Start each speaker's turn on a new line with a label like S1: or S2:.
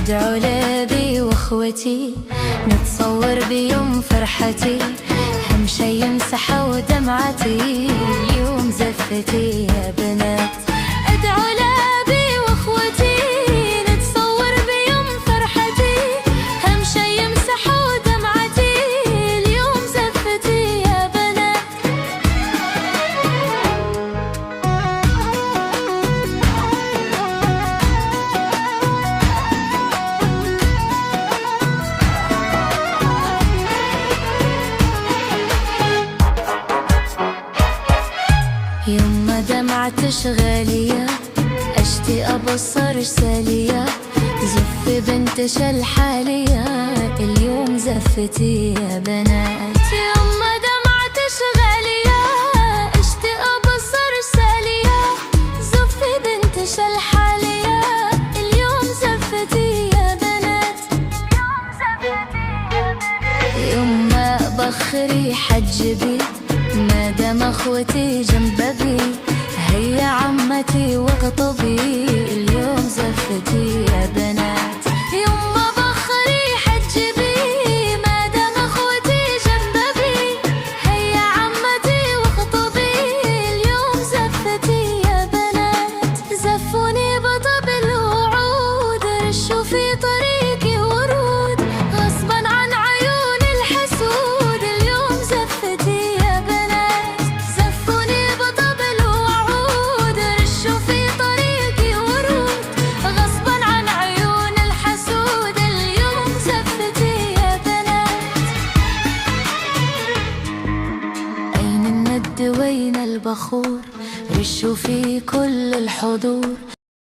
S1: أدعو لأبي وأخوتي نتصور بيوم فرحتي، هم شي يمسحوا دمعتي اليوم زفتي يا بنات. أدعو لأبي وأخوتي نتصور بيوم فرحتي، هم شي يمسحوا دمعتي اليوم زفتي يا بنات. يوم ما دمعتش غالية أشتي أبصر رسالية، زف بنتش الحالية اليوم زفتي يا بنات. يوم ما دمعتش غالية أشتي أبصر رسالية، زف بنتش الحالية اليوم زفتي يا بنات. يوم ما بخري حجبي ما دام أخوتي